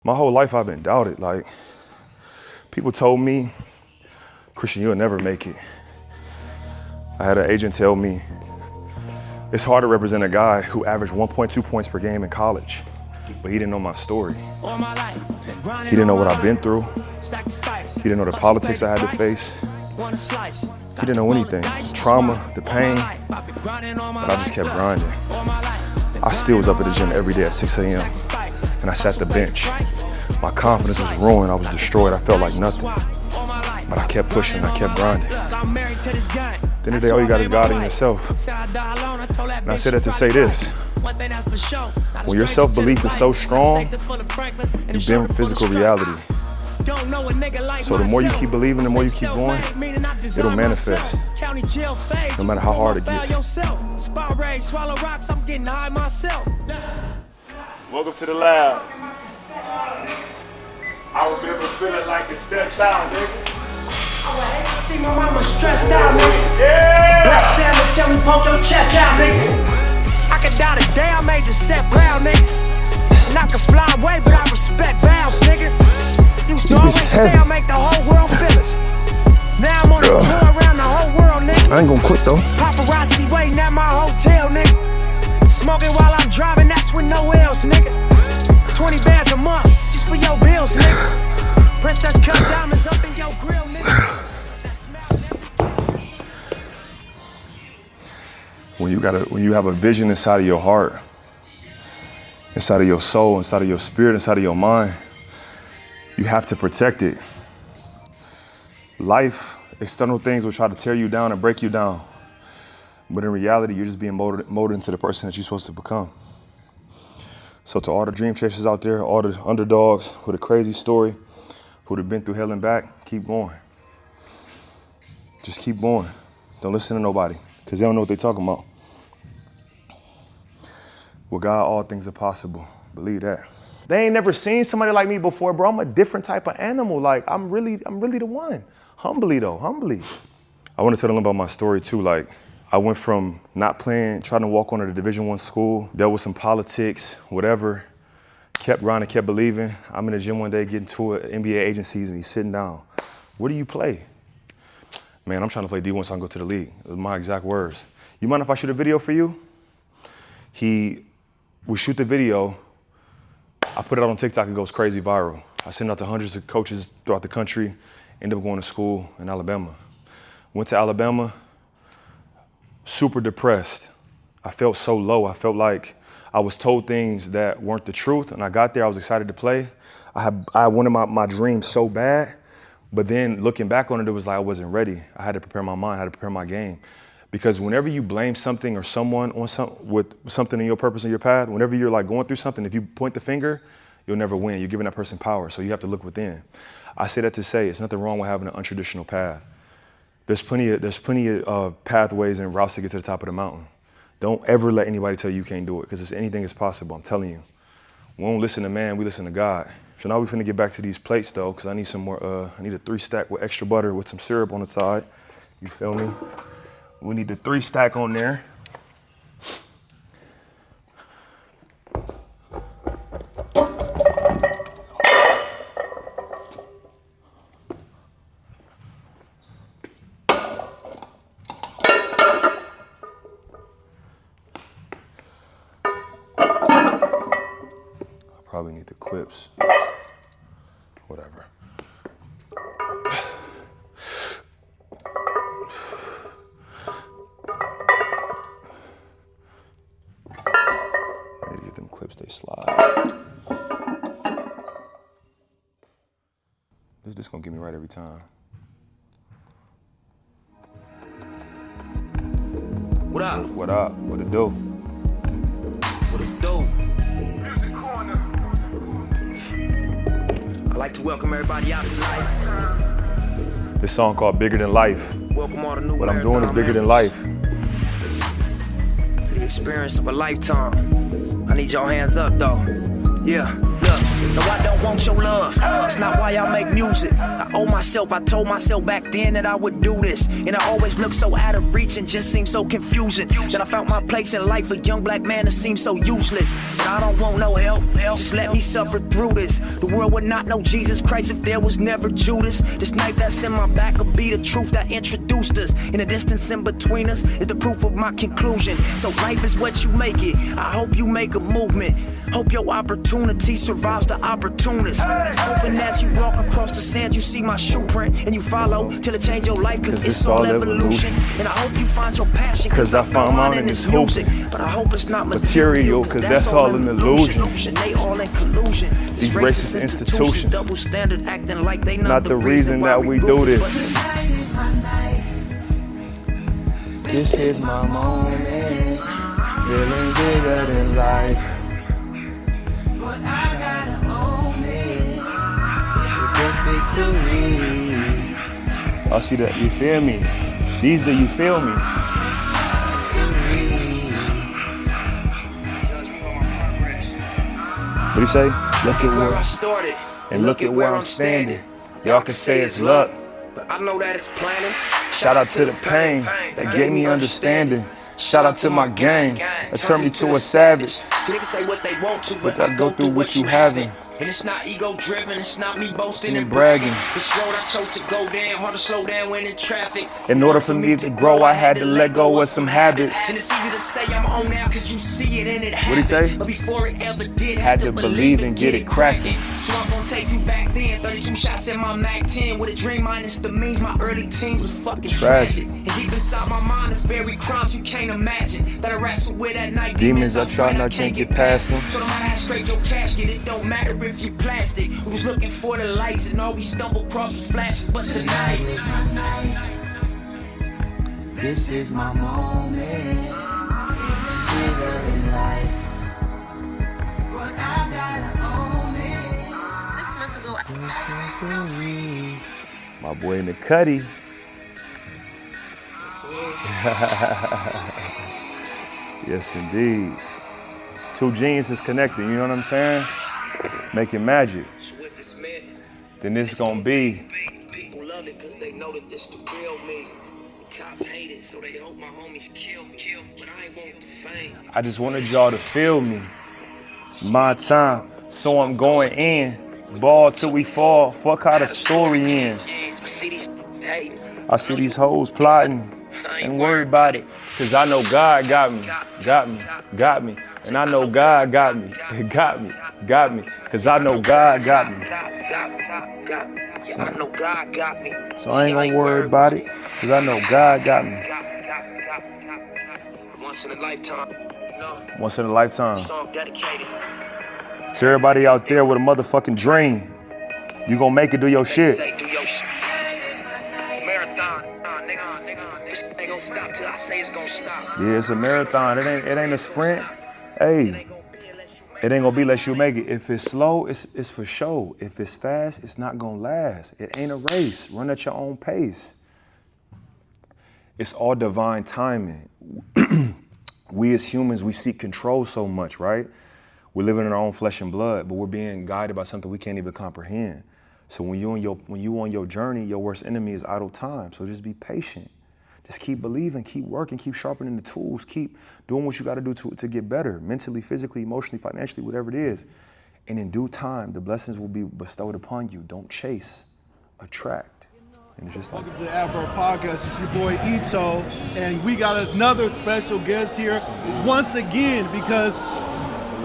My whole life I've been doubted. Like, people told me, Christian, you'll never make it. I had an agent tell me, it's hard to represent a guy who averaged 1.2 points per game in college, but he didn't know my story. He didn't know what I've been through. He didn't know the politics I had to face. He didn't know anything. Trauma, the pain, but I just kept grinding. I still was up at the gym every day at 6 a.m. and I sat the bench. My confidence was ruined, I was destroyed, I felt like nothing. But I kept pushing, I kept grinding. At the end of the day, all you got is God in yourself. And I say that to say this. When your self-belief is so strong, you bend physical reality. So the more you keep believing, the more you keep going, it'll manifest, no matter how hard it gets. Welcome to the lab. I remember feeling like a stepchild, nigga. I would hate to see my mama stressed out, nigga. Yeah! Black Santa tell me poke your chest out, nigga. I could die today, I made the set brown, nigga. And I could fly away, but I respect vows, nigga. Used to always say I make the whole world feel us. Now I'm on a tour around the whole world, nigga. I ain't gonna quit though. Paparazzi waiting at my hotel, nigga. Smoking while I'm driving, that's with no else, nigga. 20 bands a month, just for your bills, nigga. Princess cut diamonds up in your grill, nigga. When you have a vision inside of your heart, inside of your soul, inside of your spirit, inside of your mind, you have to protect it. Life, external things will try to tear you down and break you down. But in reality, you're just being molded into the person that you're supposed to become. So to all the dream chasers out there, all the underdogs with a crazy story, who'd have been through hell and back, keep going. Just keep going. Don't listen to nobody, because they don't know what they're talking about. With God, all things are possible. Believe that. They ain't never seen somebody like me before, bro. I'm a different type of animal. Like, I'm really the one. Humbly though, humbly. I want to tell them about my story too. Like, I went from not playing, trying to walk on to the Division I school, dealt with some politics, whatever, kept grinding, kept believing. I'm in the gym one day getting to an NBA agencies and he's sitting down. Where do you play? Man, I'm trying to play D1 so I can go to the league. It was my exact words. You mind if I shoot a video for you? We shoot the video. I put it out on TikTok, it goes crazy viral. I sent it out to hundreds of coaches throughout the country, ended up going to school in Alabama. Went to Alabama, super depressed. I felt so low. I felt like I was told things that weren't the truth. And I got there, I was excited to play. I wanted my dream so bad, but then looking back on it, it was like I wasn't ready. I had to prepare my mind, I had to prepare my game. Because whenever you blame something or someone on with something in your purpose in your path, whenever you're like going through something, if you point the finger, you'll never win. You're giving that person power, so you have to look within. I say that to say it's nothing wrong with having an untraditional path. There's plenty of pathways and routes to get to the top of the mountain. Don't ever let anybody tell you can't do it, because anything is possible, I'm telling you. We don't listen to man, we listen to God. So now we're finna get back to these plates though, because I need some more, I need a 3-stack with extra butter with some syrup on the side. You feel me? We need the 3-stack on there. I probably need the clips. Whatever. I need to get them clips, they slide. This gonna get me right every time. What up? What up? What it do? What it do? Music corner. I'd like to welcome everybody out tonight. This song called Bigger Than Life. Welcome all the new What I'm doing is bigger than life. To the experience of a lifetime. I need y'all hands up though. Yeah, look. No, I don't want your love. That's not why I make music. I owe myself. I told myself back then that I would do this. And I always look so out of reach and just seem so confusing. That I found my place in life, a young black man that seems so useless. But I don't want no help. Just let me suffer through this. The world would not know Jesus Christ if there was never Judas. This knife that's in my back will be the truth that introduced us. In the distance in between us is the proof of my conclusion. So life is what you make it. I hope you make a movement. Hope your opportunity survives the opportunist. Hoping as you walk across the sand, you see my shoe print and you follow till it change your life, cause it's all evolution. And I hope you find your passion, cause I found mine in this music. But I hope it's not material, cause that's all an illusion. And they all in collusion. These racist institutions, double standard, acting like they not the reason that we do this. But tonight is my night. This is my moment. Feeling bigger than life. But I gotta own it. It's a victory. I see that, you feel me? These do you feel me? What do you say? Look at where I started and look at where I'm standing. Y'all can say it's luck, but I know that it's planning. Shout out to the pain that gave me understanding. Shout out to my gang that turned me to a savage. Niggas say what they want to, but I go through what you haven't. And it's not ego driven, it's not me boasting and bragging. It's road I chose to go down, hard to slow down when in traffic. In order for me to grow, I had to let go of some habits. And it's easy to say I'm on now cause you see it and it happened. What'd he say? But before it ever did, had to believe and get it cracking. So I'm gonna take you back then, 32 shots in my Mac 10. With a dream minus the means, my early teens was fucking tragic. And deep inside my mind is buried crimes you can't imagine. That I wrestle with at night. Demons I try and I can't get past them. So no matter how straight your cash get, it don't matter if you plastic. We was looking for the lights and all we stumbled across was flashes. But tonight is my night. This is my moment. Feeling bigger than life. But I gotta own it. 6 months ago, My boy in the cutty. Yes, indeed. Two geniuses connected, you know what I'm saying? Making magic. Then this gonna be. People love it cause they know that this the real me. The cops hate it, so they hope my homies kill me. But I ain't want the fame. I just wanted y'all to feel me. It's my time, so I'm going in. Ball till we fall. Fuck how the story ends. I see these hating. I see these hoes plotting. Ain't worried about it, cause I know God got me. Got me. And I know God got me. Got me. Cause I know God got me. Yeah, I know God got me. So I ain't gonna worry about it, cause I know God got me. Once in a lifetime. Once in a lifetime. Song dedicated. To everybody out there with a motherfucking dream, you gonna make it, do your shit. Say do your shit. Marathon, nigga. They gon' stop till I say it's gon' stop. Yeah, it's a marathon. It ain't a sprint. Hey, it ain't gonna be unless you make it. If it's slow, it's for show. If it's fast, it's not gonna last. It ain't a race. Run at your own pace. It's all divine timing. We as humans, we seek control so much, right? We're living in our own flesh and blood, but we're being guided by something we can't even comprehend. So when you on your journey, your worst enemy is idle time. So just be patient. Just keep believing, keep working, keep sharpening the tools, keep doing what you got to do to get better, mentally, physically, emotionally, financially, whatever it is. And in due time, the blessings will be bestowed upon you. Don't chase, attract. And it's just like, welcome to the Afro Podcast. It's your boy Ito, and we got another special guest here once again because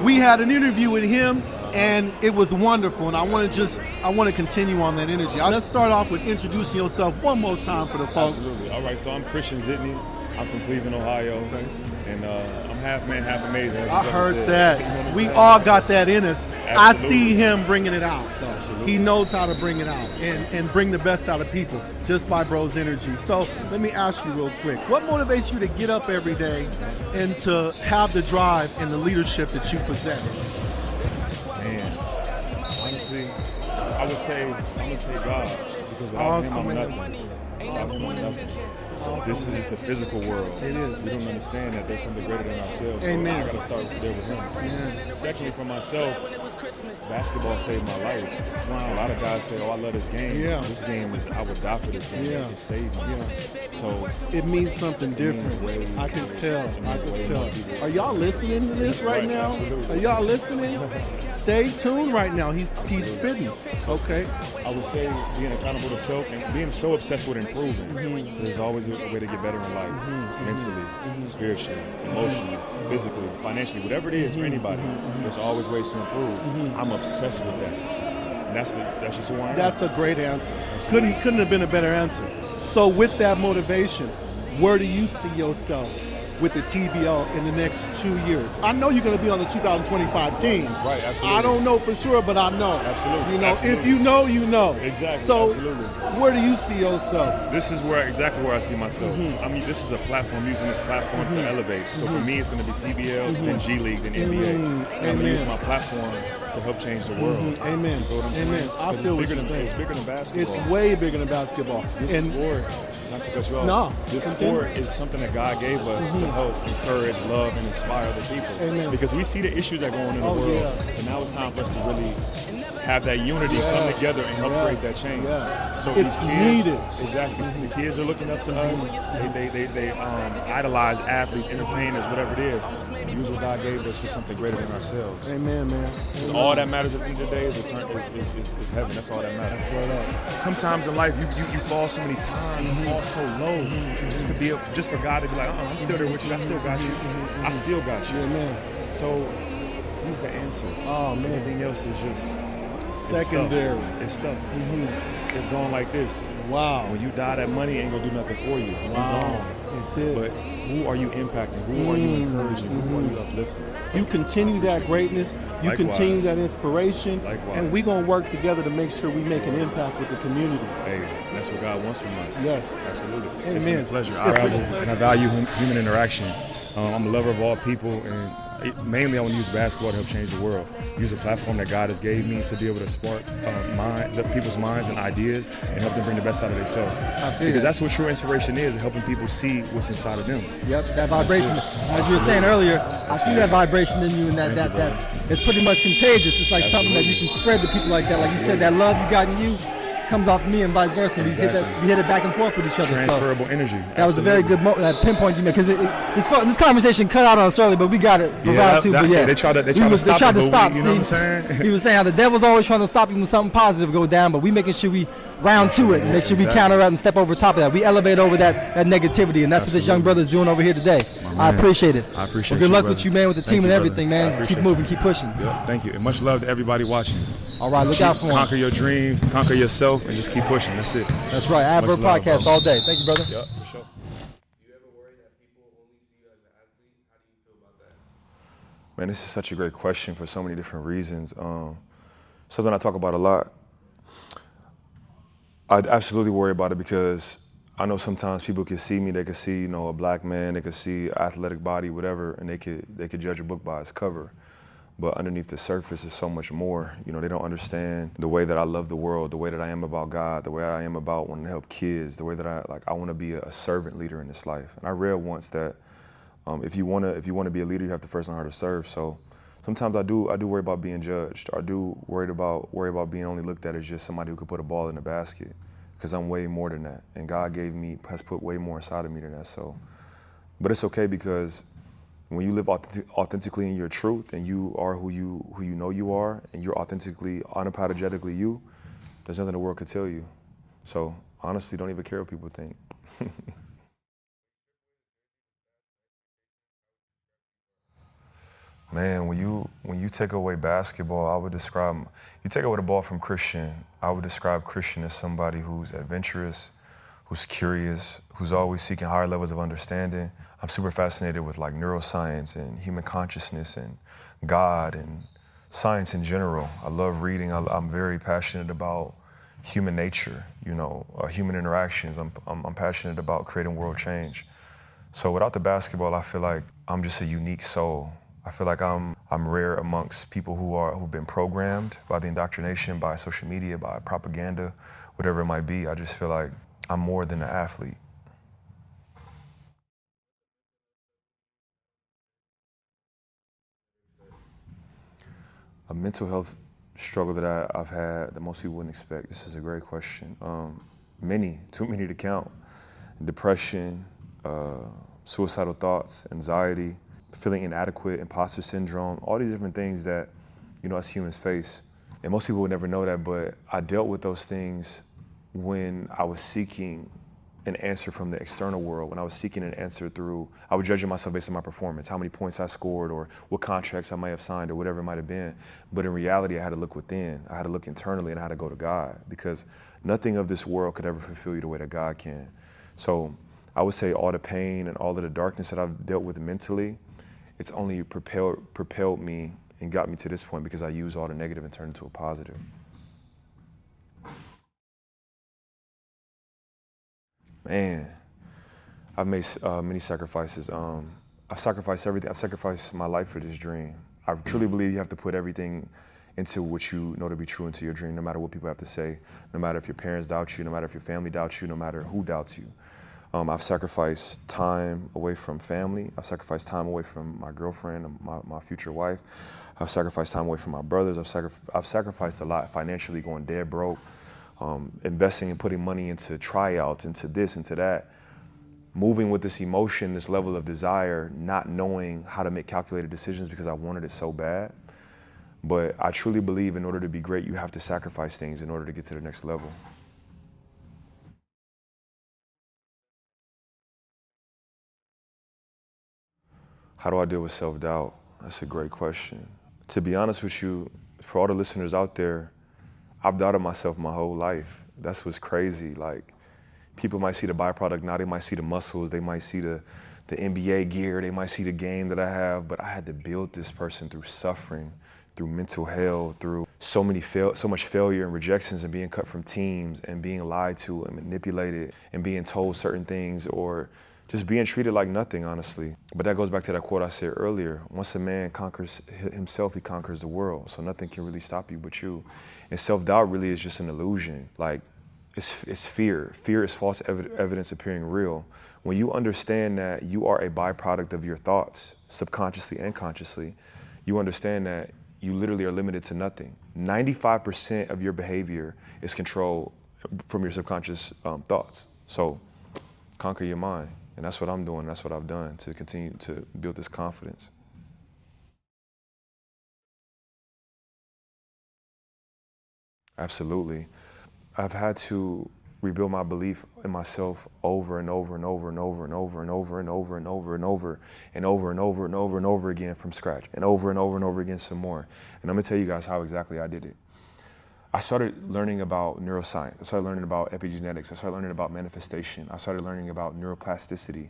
we had an interview with him and it was wonderful. And I want to continue on that energy. Let's start off with introducing yourself one more time for the folks. Absolutely. All right, so I'm Christian Zitney. I'm from Cleveland, Ohio, and I'm half man, half amazing. I heard that. We all got that in us. Absolutely. I see him bringing it out, though. Absolutely. He knows how to bring it out and bring the best out of people just by bro's energy. So let me ask you real quick, what motivates you to get up every day and to have the drive and the leadership that you possess? Man, honestly, I'm gonna say God, because without him, I'm nothing. Without him, I'm nothing. This is just a physical world. It is. We don't understand that there's something greater than ourselves. Amen. So I got to start there with him. Yeah. Secondly, for myself, basketball saved my life. Wow. A lot of guys say, "Oh, I love this game." Yeah. This game is, I would die for this game. Yeah. It saved me. Yeah. So It means something different. I can tell. I can tell. Are y'all listening to this right now? Absolutely. Are y'all listening? Stay tuned right now. He's spitting. Okay. I would say being accountable to self and being so obsessed with improving. There's always a way to get better in life, mentally, spiritually, emotionally, physically, financially, whatever it is for anybody. There's always ways to improve. I'm obsessed with that. And that's just who I am. That's a great answer. Couldn't have been a better answer. So with that motivation, where do you see yourself with the TBL in the next 2 years? I know you're going to be on the 2025 team. Right, absolutely. I don't know for sure, but I know. Absolutely. You know, Absolutely. if you know, you know. Exactly, So absolutely. where do you see yourself? This is exactly where I see myself. I mean, this is a platform, using this platform to elevate. So for me, it's going to be TBL, then G League, then NBA. And I'm going to use my platform to help change the world. Amen. You know what I'm saying? Amen. I 'Cause feel what it's you're bigger than- saying. It's bigger than basketball. It's way bigger than basketball. This And sport, not to cut you off, No, this continue. sport is something that God gave us to help encourage, love, and inspire other people. Amen. Because we see the issues that go on in the Oh, world, yeah. and now it's time for us to really have that unity come together and help create that change. Yes. So It's these kids, needed. Exactly. The kids are looking up to us. They idolize athletes, entertainers, whatever it is. Use what God gave us for something greater than ourselves. Amen, man. Amen. All that matters at the end of the day is heaven. That's all that matters. Sometimes in life you fall so many times, you fall so low, just for God to be like, I'm still there with you. I still got you. I still got you. Amen. So He's the answer. Oh, man. Everything else is just Secondary. It's stuff. It's going like this. Wow. When you die, that money ain't gonna do nothing for you. You're Wow. gone. That's it. But who are you impacting? Who are you encouraging? Who are you uplifting? You continue that greatness, you Likewise. continue that inspiration, Likewise. and we're going to work together to make sure we make an impact with the community. Hey, that's what God wants from us. Yes. Absolutely. Amen. It's been a pleasure. It's been a pleasure. And I value human interaction. I'm a lover of all people, and mainly I want to use basketball to help change the world. Use a platform that God has gave me to be able to spark people's minds and ideas and help them bring the best out of themselves. Because that's what true inspiration is, helping people see what's inside of them. Yep, that vibration. As you were saying earlier, I see that vibration in you, and that it's pretty much contagious. It's like something that you can spread to people like that. Like you said, that love you got in you comes off of me and vice versa. We hit it back and forth with each other. Transferable energy. That was a very good pinpoint you made, because this conversation cut out on us early, but we got it provided too. But yeah, they tried to stop it, you know what I'm saying? He was saying how the devil's always trying to stop you when something positive go down, but we making sure we round to it and make sure we counter out and step over top of that. We elevate over that negativity, and that's what this young brother's doing over here today. I appreciate it. I appreciate Well, good luck brother. with you, man, with the team Thank and you, everything, brother. I man. Keep appreciate moving, you. keep pushing. Yep, thank you. And much love to everybody watching. All right, look out for him. Conquer your dreams, conquer yourself, and just keep pushing. That's it. That's right. Adverb Much love, Podcast bro. all day. Thank you, brother. Yep, for sure. Man, this is such a great question for so many different reasons. Something I talk about a lot. I absolutely worry about it because I know sometimes people can see me, they can see, a black man, they can see athletic body, whatever, and they could judge a book by its cover. But underneath the surface is so much more. They don't understand the way that I love the world, the way that I am about God, the way I am about wanting to help kids, the way that I want to be a servant leader in this life. And I read once that if you want to be a leader, you have to first learn how to serve. So sometimes I do worry about being judged. I do worry about being only looked at as just somebody who could put a ball in the basket, because I'm way more than that. And God has put way more inside of me than that. So, but it's okay, because when you live authentically in your truth, and you are who you know you are, and you're authentically, unapologetically you, there's nothing the world could tell you. So honestly, don't even care what people think. Man, when you take away basketball, I would describe, you take away the ball from Christian, I would describe Christian as somebody who's adventurous, who's curious, who's always seeking higher levels of understanding. I'm super fascinated with like neuroscience and human consciousness and God and science in general. I love reading. I'm very passionate about human nature, human interactions. I'm passionate about creating world change. So without the basketball, I feel like I'm just a unique soul. I feel like I'm rare amongst people who've been programmed by the indoctrination, by social media, by propaganda, whatever it might be. I just feel like I'm more than an athlete. A mental health struggle that I've had that most people wouldn't expect. This is a great question. Many, too many to count. Depression, suicidal thoughts, anxiety, feeling inadequate, imposter syndrome, all these different things that, us humans face. And most people would never know that, but I dealt with those things when I was seeking an answer from the external world, when I was seeking an answer I was judging myself based on my performance, how many points I scored or what contracts I might have signed or whatever it might have been. But in reality, I had to look within, I had to look internally, and I had to go to God, because nothing of this world could ever fulfill you the way that God can. So I would say all the pain and all of the darkness that I've dealt with mentally, it's only propelled me and got me to this point because I use all the negative and turned it into a positive. Man, I've made many sacrifices. I've sacrificed everything. I've sacrificed my life for this dream. I truly believe you have to put everything into what you know to be true into your dream, no matter what people have to say, no matter if your parents doubt you, no matter if your family doubts you, no matter who doubts you. I've sacrificed time away from family. I've sacrificed time away from my girlfriend and my future wife. I've sacrificed time away from my brothers. I've sacrificed a lot financially, going dead broke, investing and putting money into tryouts, into this, into that, moving with this emotion, this level of desire, not knowing how to make calculated decisions because I wanted it so bad. But I truly believe in order to be great, you have to sacrifice things in order to get to the next level. How do I deal with self-doubt? That's a great question. To be honest with you, for all the listeners out there, I've doubted myself my whole life. That's what's crazy. Like, people might see the byproduct now, they might see the muscles, they might see the NBA gear, they might see the game that I have, but I had to build this person through suffering, through mental hell, through so much failure and rejections and being cut from teams and being lied to and manipulated and being told certain things or just being treated like nothing, honestly. But that goes back to that quote I said earlier. Once a man conquers himself, he conquers the world. So nothing can really stop you but you. And self-doubt really is just an illusion. Like, it's fear. Fear is false evidence appearing real. When you understand that you are a byproduct of your thoughts, subconsciously and consciously, you understand that you literally are limited to nothing. 95% of your behavior is controlled from your subconscious thoughts. So conquer your mind. And that's what I'm doing. That's what I've done to continue to build this confidence. Absolutely. I've had to rebuild my belief in myself over and over and over and over and over and over and over and over and over and over and over and over and over again from scratch and over and over again some more. And I'm gonna tell you guys how exactly I did it. I started learning about neuroscience. I started learning about epigenetics. I started learning about manifestation. I started learning about neuroplasticity.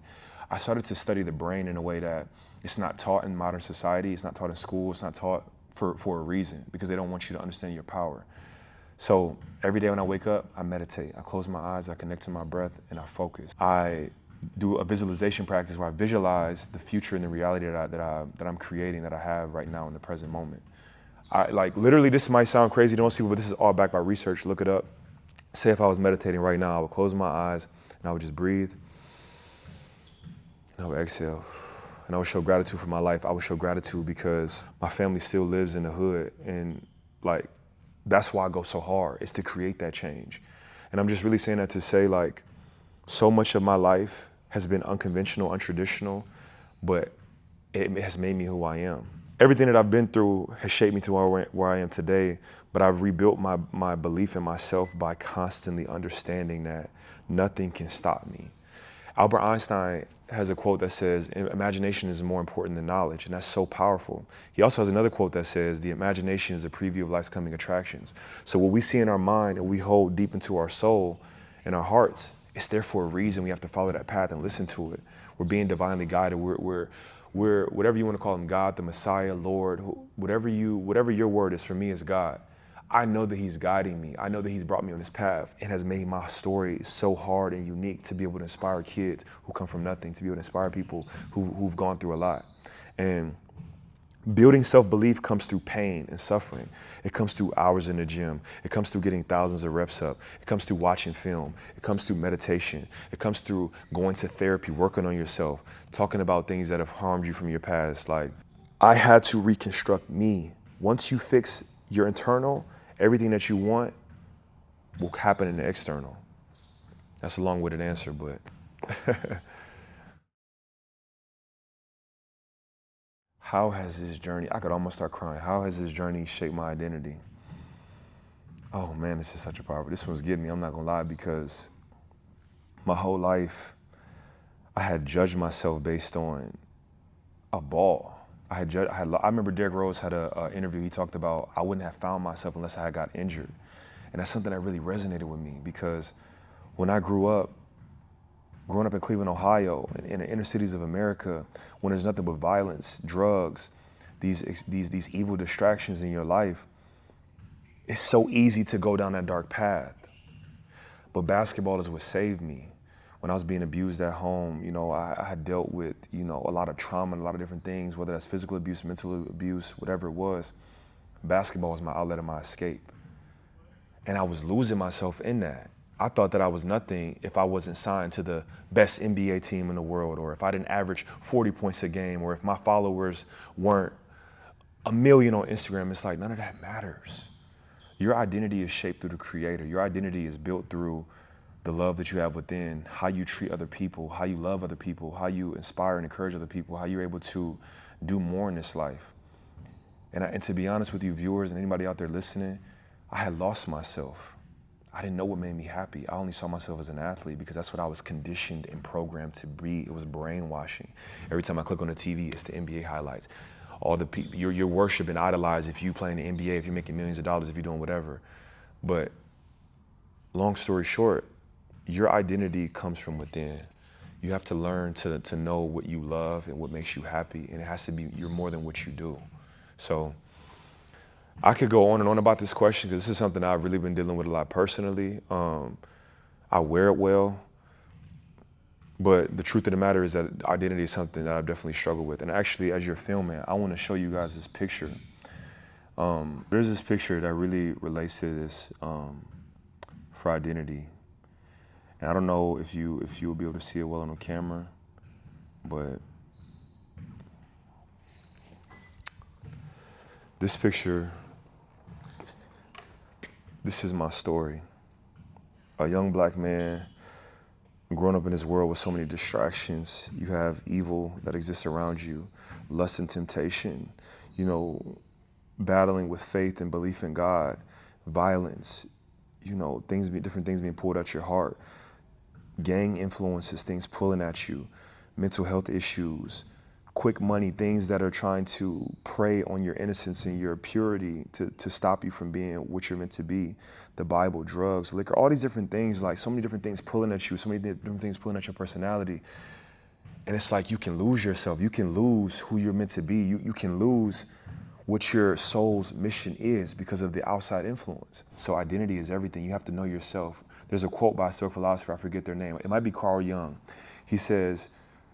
I started to study the brain in a way that it's not taught in modern society. It's not taught in school. It's not taught for a reason, because they don't want you to understand your power. So every day when I wake up, I meditate. I close my eyes, I connect to my breath, and I focus. I do a visualization practice where I visualize the future and the reality that I'm creating, that I have right now in the present moment. Literally, this might sound crazy to most people, but this is all backed by research. Look it up. Say if I was meditating right now, I would close my eyes and I would just breathe. And I would exhale. And I would show gratitude for my life. I would show gratitude because my family still lives in the hood. And that's why I go so hard, is to create that change. And I'm just really saying that to say, so much of my life has been unconventional, untraditional, but it has made me who I am. Everything that I've been through has shaped me to where I am today, but I've rebuilt my belief in myself by constantly understanding that nothing can stop me. Albert Einstein has a quote that says, imagination is more important than knowledge, and that's so powerful. He also has another quote that says, the imagination is a preview of life's coming attractions. So what we see in our mind and we hold deep into our soul and our hearts, it's there for a reason. We have to follow that path and listen to it. We're being divinely guided. We're whatever you want to call him, God, the Messiah, Lord, whatever your word is, for me is God. I know that he's guiding me. I know that he's brought me on this path and has made my story so hard and unique to be able to inspire kids who come from nothing, to be able to inspire people who've gone through a lot. And building self-belief comes through pain and suffering. It comes through hours in the gym. It comes through getting thousands of reps up. It comes through watching film. It comes through meditation. It comes through going to therapy, working on yourself, talking about things that have harmed you from your past. I had to reconstruct me Once you fix your internal, everything that you want will happen in the external. That's a long-winded answer, but. How has this journey, I could almost start crying. How has this journey shaped my identity? Oh man, this is such a powerful, this one's getting me, I'm not gonna lie, because my whole life, I had judged myself based on a ball. I remember Derrick Rose had an interview, he talked about I wouldn't have found myself unless I had got injured. And that's something that really resonated with me, because when I growing up in Cleveland, Ohio, in the inner cities of America, when there's nothing but violence, drugs, these evil distractions in your life, it's so easy to go down that dark path. But basketball is what saved me. When I was being abused at home, I had dealt with, a lot of trauma and a lot of different things, whether that's physical abuse, mental abuse, whatever it was. Basketball was my outlet and my escape. And I was losing myself in that. I thought that I was nothing if I wasn't signed to the best NBA team in the world, or if I didn't average 40 points a game, or if my followers weren't 1 million on Instagram. It's like, none of that matters. Your identity is shaped through the Creator. Your identity is built through the love that you have within, how you treat other people, how you love other people, how you inspire and encourage other people, how you're able to do more in this life. And to be honest with you, viewers and anybody out there listening, I had lost myself. I didn't know what made me happy. I only saw myself as an athlete because that's what I was conditioned and programmed to be. It was brainwashing. Every time I click on the TV, it's the NBA highlights. All the people, you're worship and idolize if you play in the NBA, if you're making millions of dollars, if you're doing whatever. But long story short, your identity comes from within. You have to learn to know what you love and what makes you happy, and it has to be, you're more than what you do. So I could go on and on about this question because this is something I've really been dealing with a lot personally. I wear it well, but the truth of the matter is that identity is something that I've definitely struggled with. And actually, as you're filming, I want to show you guys this picture. There's this picture that really relates to this for identity. And I don't know if you'll be able to see it well on the camera, but this picture, this is my story. A young black man growing up in this world with so many distractions. You have evil that exists around you, lust and temptation, battling with faith and belief in God, violence, different things being pulled at your heart, gang influences, things pulling at you, mental health issues, quick money, things that are trying to prey on your innocence and your purity to stop you from being what you're meant to be. The Bible, drugs, liquor, all these different things, like so many different things pulling at you, so many different things pulling at your personality. And it's like you can lose yourself. You can lose who you're meant to be. You can lose what your soul's mission is because of the outside influence. So identity is everything. You have to know yourself. There's a quote by a Stoic philosopher, I forget their name. It might be Carl Jung. He says,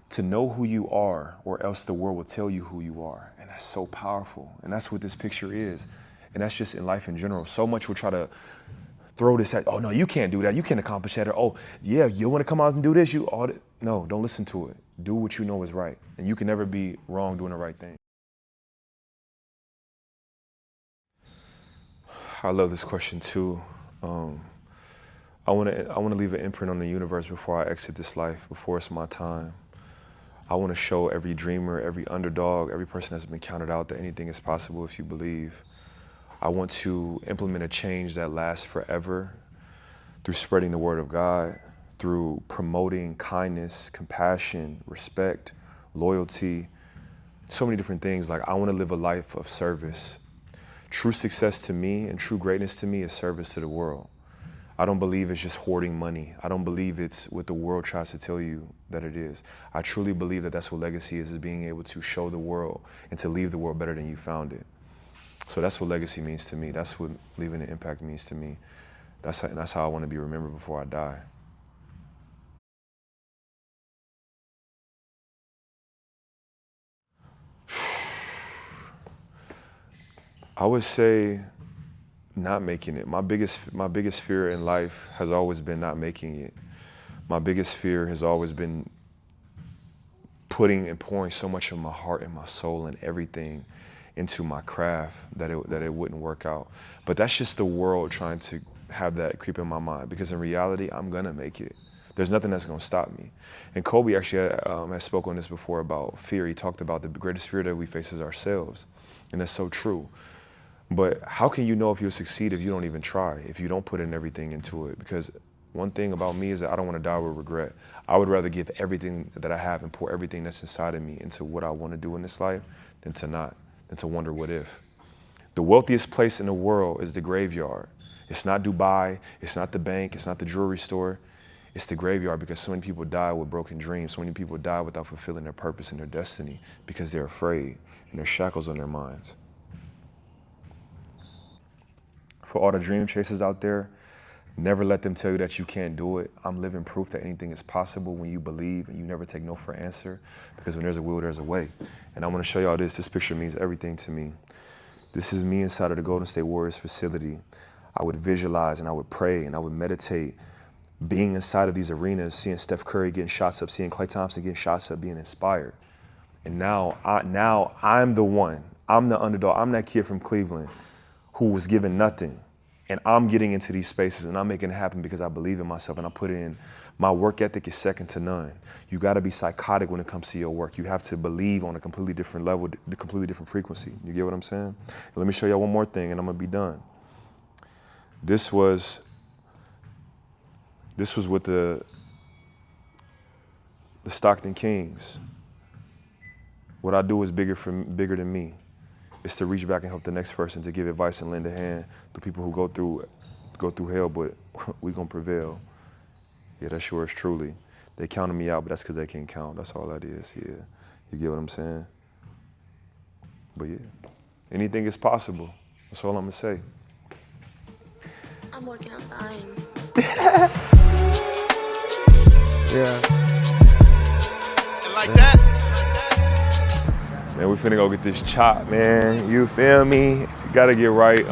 to know who you are, or else the world will tell you who you are. And that's so powerful. And that's what this picture is. And that's just in life in general. So much we'll try to throw this at, oh no, you can't do that. You can't accomplish that. Or, oh yeah, you want to come out and do this? No, don't listen to it. Do what you know is right. And you can never be wrong doing the right thing. I love this question too. I want to leave an imprint on the universe before I exit this life, before it's my time. I want to show every dreamer, every underdog, every person that's been counted out that anything is possible if you believe. I want to implement a change that lasts forever through spreading the word of God, through promoting kindness, compassion, respect, loyalty, so many different things. Like, I want to live a life of service. True success to me and true greatness to me is service to the world. I don't believe it's just hoarding money. I don't believe it's what the world tries to tell you that it is. I truly believe that that's what legacy is being able to show the world and to leave the world better than you found it. So that's what legacy means to me. That's what leaving an impact means to me. That's how I want to be remembered before I die. I would say not making it. My biggest fear in life has always been not making it. My biggest fear has always been putting and pouring so much of my heart and my soul and everything into my craft that it wouldn't work out. But that's just the world trying to have that creep in my mind, because in reality, I'm gonna make it. There's nothing that's gonna stop me. And Kobe actually has spoken on this before about fear. He talked about the greatest fear that we face is ourselves. And that's so true. But how can you know if you'll succeed if you don't even try, if you don't put in everything into it? Because one thing about me is that I don't want to die with regret. I would rather give everything that I have and pour everything that's inside of me into what I want to do in this life than to not, than to wonder what if. The wealthiest place in the world is the graveyard. It's not Dubai, it's not the bank, it's not the jewelry store. It's the graveyard, because so many people die with broken dreams. So many people die without fulfilling their purpose and their destiny because they're afraid and there's shackles on their minds. For all the dream chasers out there, never let them tell you that you can't do it. I'm living proof that anything is possible when you believe and you never take no for an answer, because when there's a will, there's a way. And I want to show y'all this. This picture means everything to me. This is me inside of the Golden State Warriors facility. I would visualize and I would pray and I would meditate, being inside of these arenas, seeing Steph Curry getting shots up, seeing Klay Thompson getting shots up, being inspired. And now I'm the one. I'm the underdog. I'm that kid from Cleveland who was given nothing. And I'm getting into these spaces and I'm making it happen because I believe in myself and I put it in. My work ethic is second to none. You gotta be psychotic when it comes to your work. You have to believe on a completely different level, a completely different frequency. You get what I'm saying? And let me show y'all one more thing and I'm gonna be done. This was with the Stockton Kings. What I do is bigger than me. It's to reach back and help the next person, to give advice and lend a hand to people who go through hell, but we gonna prevail. Yeah, that's yours truly. They counted me out, but that's because they can't count. That's all that is, yeah. You get what I'm saying? But yeah, anything is possible. That's all I'm gonna say. I'm working on the iron. Yeah. And like that. Man, we finna go get this chop, man. You feel me? Gotta get right.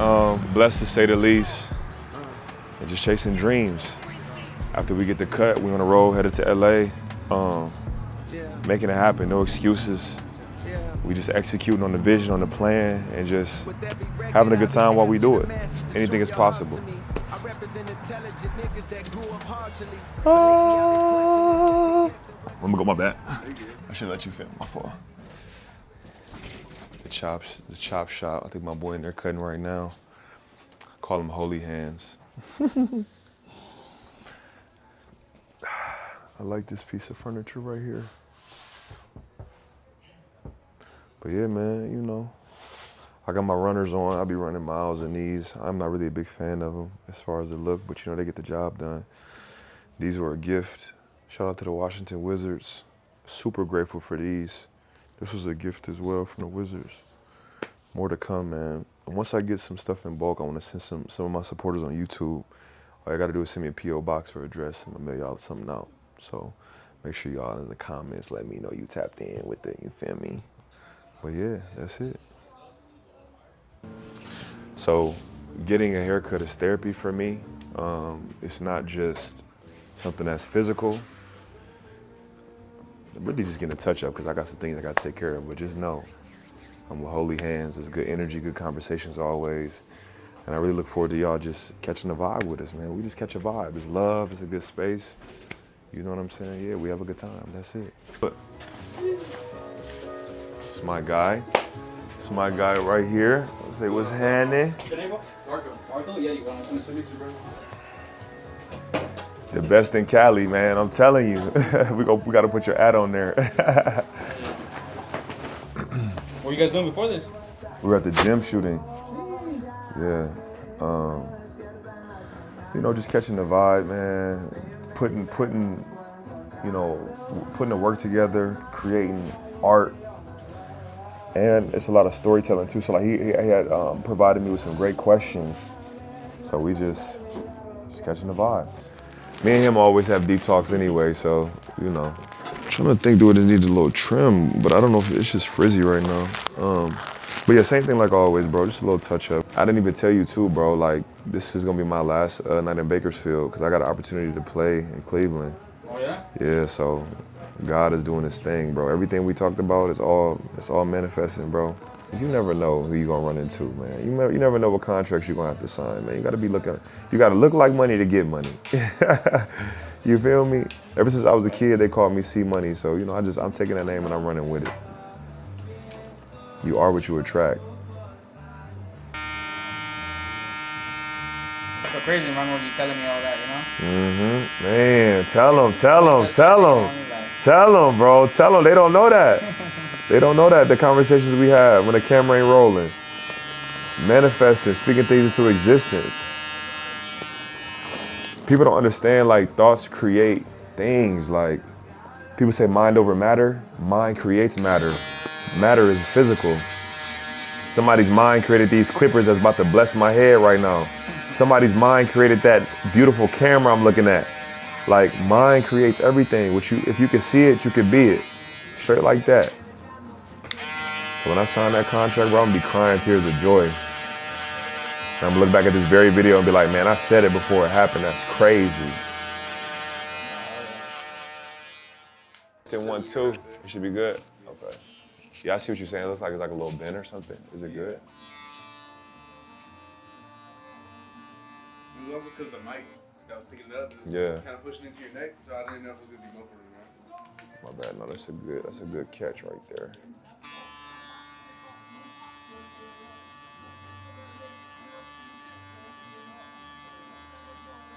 Blessed to say the least. And just chasing dreams. After we get the cut, we on the road headed to LA. Making it happen, no excuses. We just executing on the vision, on the plan, and just having a good time while we do it. Anything is possible. Let me go, my bad. I should let you film my fault. The chop shop. I think my boy in there cutting right now. Call him Holy Hands. I like this piece of furniture right here. But yeah, man, you know, I got my runners on. I'll be running miles in these. I'm not really a big fan of them as far as the look, but you know, they get the job done. These were a gift. Shout out to the Washington Wizards. Super grateful for these. This was a gift as well from the Wizards. More to come, man. And once I get some stuff in bulk, I want to send some of my supporters on YouTube. All I got to do is send me a P.O. box or address, and I'll mail y'all something out. So make sure y'all in the comments let me know you tapped in with it, you feel me? But yeah, that's it. So getting a haircut is therapy for me. It's not just something that's physical. I'm really just getting a touch up because I got some things I got to take care of, but just know I'm with Holy Hands. It's good energy, good conversations always. And I really look forward to y'all just catching the vibe with us, man. We just catch a vibe. It's love, it's a good space. You know what I'm saying? Yeah, we have a good time, that's it. But it's my guy. It's my guy right here. I'll say what's happening. Marco, yeah, you want to meet you, bro? The best in Cali, man. I'm telling you. we got to put your ad on there. What were you guys doing before this? We were at the gym shooting. Yeah. You know, just catching the vibe, man. Putting the work together, creating art. And it's a lot of storytelling too. So like he had provided me with some great questions. So we just catching the vibe. Me and him always have deep talks anyway, so, you know. I'm trying to think, do it needs a little trim, but I don't know if it's just frizzy right now. But yeah, same thing like always, bro, just a little touch up. I didn't even tell you too, bro, like this is gonna be my last night in Bakersfield because I got an opportunity to play in Cleveland. Oh yeah? Yeah, so God is doing his thing, bro. Everything we talked about it's all manifesting, bro. You never know who you're gonna run into, man. You never know what contracts you're gonna have to sign, man. You gotta look like money to get money. You feel me? Ever since I was a kid, they called me C Money, so you know, I'm taking that name and I'm running with it. You are what you attract. It's so crazy, man, when you telling me all that, you know? Man, tell them, bro. Tell them, they don't know that. They don't know that, the conversations we have when the camera ain't rolling. It's manifesting, speaking things into existence. People don't understand, like, thoughts create things. Like, people say mind over matter. Mind creates matter. Matter is physical. Somebody's mind created these clippers that's about to bless my head right now. Somebody's mind created that beautiful camera I'm looking at. Like, mind creates everything. If you can see it, you can be it. Straight like that. So when I sign that contract, bro, I'm gonna be crying tears of joy. And I'm gonna look back at this very video and be like, man, I said it before it happened. That's crazy. 10-1-2. It should be good. Okay. Yeah, I see what you're saying. It looks like it's like a little bend or something. Is it good? It was also because the mic that was picking it up. Yeah. Kind of pushing into your neck, so I didn't know if it was gonna be muffled or not. My bad. No, that's a good catch right there.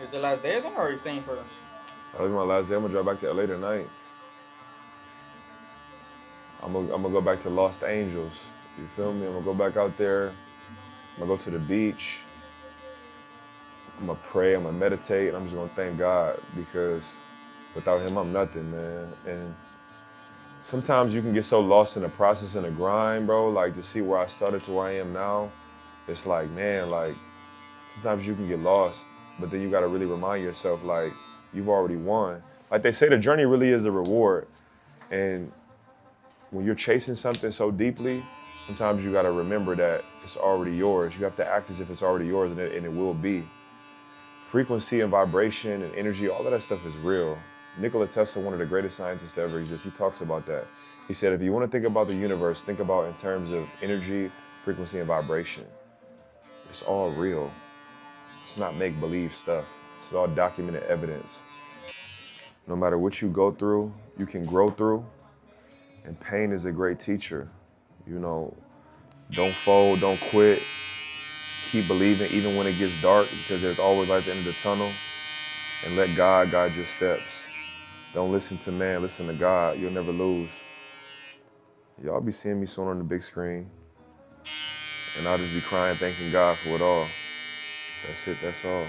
Is the last day then, or are you staying for? That was my last day. I'm gonna drive back to LA tonight. I'm gonna go back to Los Angeles. You feel me? I'm gonna go back out there. I'm gonna go to the beach. I'm gonna pray. I'm gonna meditate. And I'm just gonna thank God, because without Him, I'm nothing, man. And sometimes you can get so lost in the process and the grind, bro. Like, to see where I started to where I am now, it's like, man, like, sometimes you can get lost, but then you gotta really remind yourself, like, you've already won. Like they say, the journey really is the reward. And when you're chasing something so deeply, sometimes you gotta remember that it's already yours. You have to act as if it's already yours, and it will be. Frequency and vibration and energy, all of that stuff is real. Nikola Tesla, one of the greatest scientists to ever exist, he talks about that. He said, if you wanna think about the universe, think about in terms of energy, frequency, and vibration. It's all real. It's not make-believe stuff. It's all documented evidence. No matter what you go through, you can grow through. And pain is a great teacher. You know, don't fold, don't quit. Keep believing even when it gets dark, because there's always light at the end of the tunnel. And let God guide your steps. Don't listen to man, listen to God. You'll never lose. Y'all be seeing me soon on the big screen. And I'll just be crying, thanking God for it all. That's it, that's all.